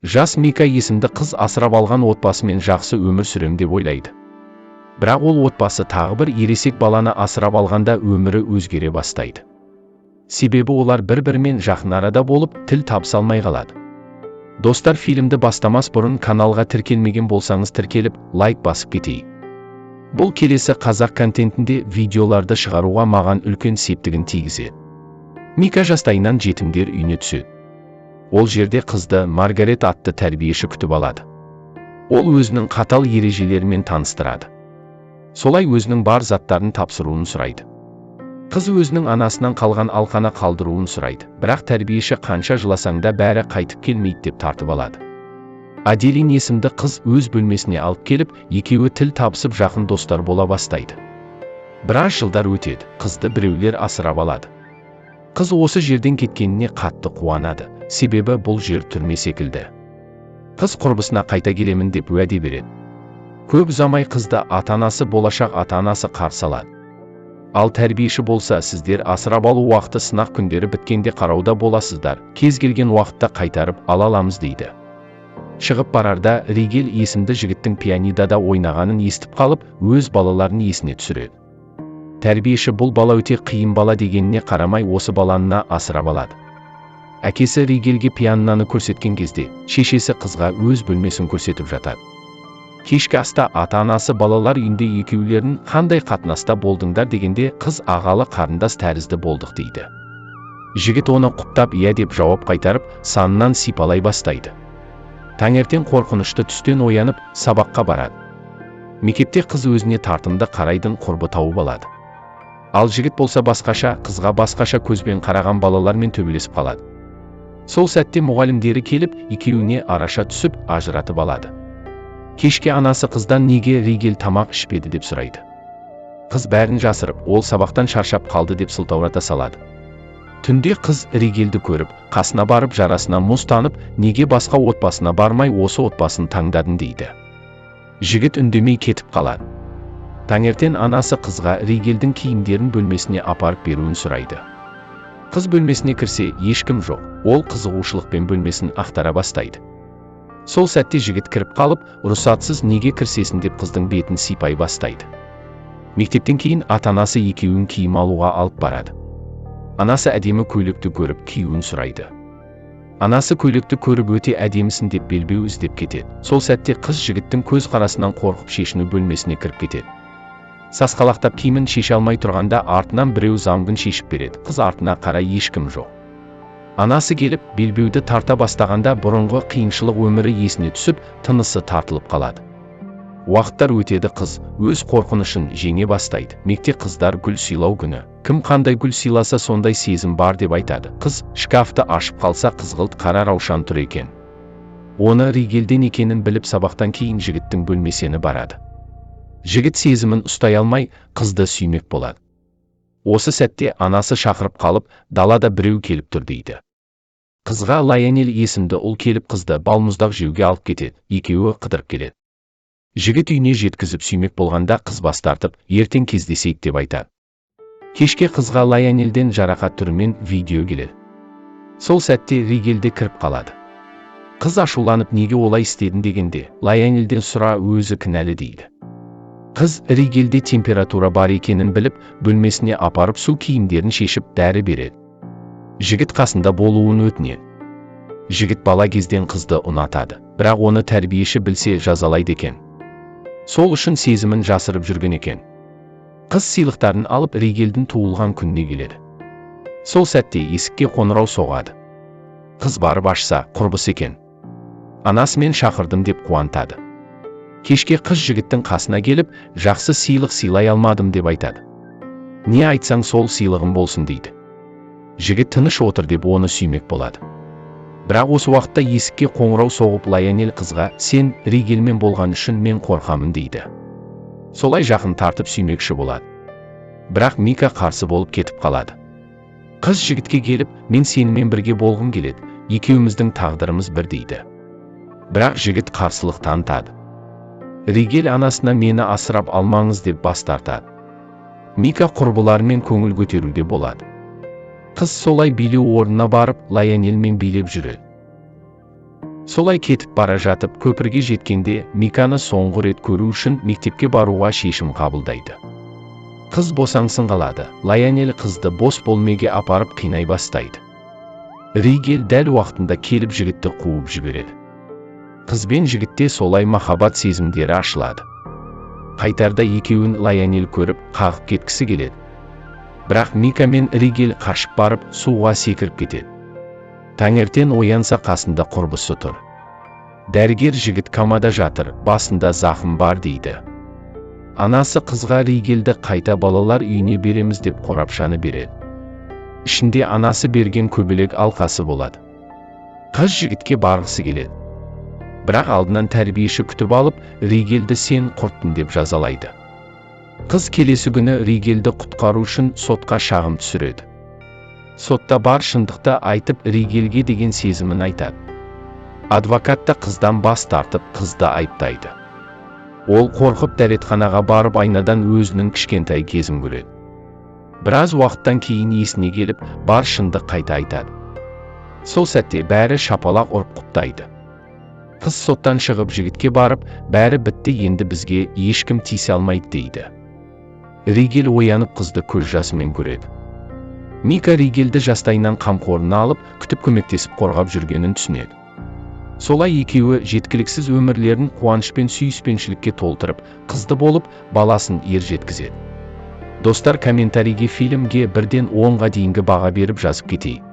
Жас Мика есімді қыз асырап алған отбасымен жақсы өмір сүрем деп ойлайды. Бірақ ол отбасы тағы бір ересек баланы асырап алғанда өмірі өзгере бастайды. Себебі олар бір-бірімен жақын арада болып, тіл табыса алмай қалады. Достар, фильмді бастамас бұрын каналға тіркелмеген болсаңыз тіркеліп, лайк басып кетейік. Бұл келесі қазақ контентінде видеоларды шығаруға маған үлкен септігін тигізеді. Мика жастайынан жетімдер үйіне түседі. Ол жерде қызды Маргарет атты тәрбиеші күтіп алады. Ол өзінің қатал ережелерімен таныстырады. Солай өзінің бар заттарын тапсыруын сұрайды. Қыз өзінің анасынан қалған алқаны қалдыруын сұрайды, бірақ тәрбиеші қанша жыласаң да бәрі қайтып келмейді деп тартып алады. Аделин есімді қыз өз бөлмесіне алып келіп, екеуі тіл табысып жақын достар бола бастайды. Біраз жылдар өтеді, қызды біреулер асырап алады. Қыз осы жерден кеткеніне қатты қуанады, себебі бұл жер түрме секілді. Қыз құрбысына қайта келемін деп уәде береді. Көп ұзамай қызды ата-анасы, болашақ ата-анасы қарсы алады. Ал тәрбиеші болса, сіздер асырап алу уақыты сынақ күндері біткенде қарауда боласыздар, кез келген уақытта қайтарып ала аламыз дейді. Шығып барарда Ригель есімді жігіттің пианидада ойнағанын естіп қалып, өз балаларын есіне түсіреді. Тәрбиеші бұл бала өте қиын бала дегеніне қарамай осы баланына асырап алады. Әкесі Ригельге пианоны көрсеткен кезде, шешесі қызға өз бөлмесін көрсетіп жатады. Кешкі аста ата-анасы балалар үйінде екеулерін қандай қатынаста болдыңдар дегенде, қыз ағалы қарындас тәрізді болдық дейді. Жігіт оны құптап иә деп жауап қайтарып, санынан сипалай бастайды. Таңертең қорқынышты түстен оянып, сабаққа барады. Мектепте қыз өзіне тартымды қарайдың құрбы тауып алады. Ал жігіт болса басқаша, қызға басқаша көзбен қараған балалармен төбелесіп қалады. Сол сәтте мұғалімдері келіп, екеуіне араша түсіп, ажыратып алады. Кешке анасы қыздан неге Ригель тамақ ішпеді деп сұрайды. Қыз бәрін жасырып, ол сабақтан шаршап қалды деп сылтаурата салады. Түнде қыз Ригельді көріп, қасына барып жарасына мұз танып, неге басқа отбасына бармай осы отбасын таңдадың дейді. Жігіт үндемей кетіп қалады. Таңертең анасы қызға Ригельдің киімдерін бөлмесіне апарып беруін сұрайды. Қыз бөлмесіне кірсе, ешкім жоқ, ол қызығушылықпен бөлмесін ақтара бастайды. Сол сәтте жігіт кіріп қалып, рұқсатсыз неге кірсесің деп қыздың бетін сипай бастайды. Мектептен кейін ата-анасы екеуін киім алуға алып барады. Анасы әдемі көйлекті көріп киюін сұрайды. Анасы көйлекті көріп өте әдемісің деп белбеу іздеп кетеді. Сол сәтте қыз жігіттің көз қарасынан қорқып шешіну бөлмесіне кіріп кетеді. Сасқалақтап киімін шеше алмай тұрғанда артынан біреу заңгын шешіп береді. Қыз артына қарай ешкім жоқ. Анасы келіп, белбеуді тарта бастағанда бұрынғы қиыншылық өмірі есіне түсіп, тынысы тартылып қалады. Уақыттар өтеді, қыз өз қорқынышын жеңе бастайды. Мектепте қыздар гүл сыйлау күні. Кім қандай гүл сыйласа сондай сезім бар деп айтады. Қыз шкафты ашып қалса, қызғылт қара раушан тұр екен. Оны Ригельден екенін біліп, сабақтан кейін жігіттің бөлмесіне барады. Жігіт сезімін ұстай алмай, қызды сүймек болады. Осы сәтте анасы шақырып қалып, далада біреу келіп тұр дейді. Қызға Лайонель есімді ұл келіп қызды балмұздақ жеуге алып кетеді. Екеуі қыдырып келеді. Жігіт үйіне жеткізіп сүймек болғанда қыз бас тартып, ертең кездесейік деп айтады. Кешке қызға Лайонельден жарақат түрімен видео келеді. Сол сәтте Ригельде кіріп қалады. Қыз ашуланып неге олай істедің дегенде, Лайонельден сұра, өзі кінәлі дейді. Қыз Ригельде температура бар екенін біліп, бөлмесіне апарып су киімдерін шешіп дәрі береді. Жігіт қасында болуын өтінеді. Жігіт бала кезден қызды ұнатады, бірақ оны тәрбиеші білсе жазалайды екен. Сол үшін сезімін жасырып жүрген екен. Қыз сыйлықтарын алып Ригельдің туылған күніне келеді. Сол сәтте есікке қоңырау соғады. Қыз барып ашса, құрбысы екен. Анасымен шақырдым деп қуантады. Кешке қыз жігіттің қасына келіп, жақсы сыйлық сыйлай алмадым деп айтады. Не айтсаң сол сыйлығым болсын дейді. Жігіт тыныш отыр деп оны сүймек болады. Бірақ осы уақытта есікке қоңырау соғып, Лайонель қызға, сен Ригельмен болған үшін мен қорқамын дейді. Солай жақын тартып сүймекші болады. Бірақ Мика қарсы болып кетіп қалады. Қыз жігітке келіп, мен сенімен бірге болғым келеді, екеуміздің тағдырымыз бір дейді. Бірақ жігіт қарсылық танытады. Ригель анасына мені асырап алмаңыз деп бас тартады. Мика құрбыларымен көңіл көтеруде болады. Қыз солай билеу орнына барып, Лайонельмен билеп жүреді. Солай кетіп бара жатып көпірге жеткенде Миканы соңғы рет көру үшін мектепке баруға шешім қабылдайды. Қыз босаңсын қалады. Лайонель қызды бос бөлмеге апарып қинай бастайды. Ригель дәл уақытында келіп жігітті қуып жібереді. Қыз бен жігітте солай махаббат сезімдері ашылады. Қайтарда екеуін Лайонель көріп қағып кеткісі келеді. Бірақ Мика мен Ригель қашып барып суға секіріп кетеді. Таңертең оянса қасында құрбысы тұр. Дәрігер жігіт комада жатыр, басында зақым бар дейді. Анасы қызға Ригельді қайта балалар үйіне береміз деп қорапшаны береді. Ішінде анасы берген көбелек алқасы болады. Қыз жігітке барғысы келеді. Бірақ алдынан тәрбиеші күтіп алып, Ригельді сен құрттың деп жазалайды. Қыз келесі күні Ригельді құтқару үшін сотқа шағым түсіреді. Сотта бар шындықты айтып Ригельге деген сезімін айтады. Адвокат та қыздан бас тартып қызды айыптайды. Ол қорқып дәретханаға барып айнадан өзінің кішкентай кезін көреді. Біраз уақыттан кейін есіне келіп, бар шындық қайта айтады. Сол сәтте бәрі шапалақ ұрып құптайды. Қыз соттан шығып жігітке барып, бәрі бітті, енді бізге ешкім тиісе алмайды дейді. Ригель оянып қызды көз жасымен көреді. Мика Ригельді жастайынан қамқорына алып, күтіп көмектесіп қорғап жүргенін түсінеді. Солай екеуі жеткіліксіз өмірлерін қуаныш пен сүйіспеншілікке толтырып, қызды болып, баласын ер жеткізеді. Достар, комментарийге фильмге 1-ден 10-ға дейінгі баға беріп жазып кетейік.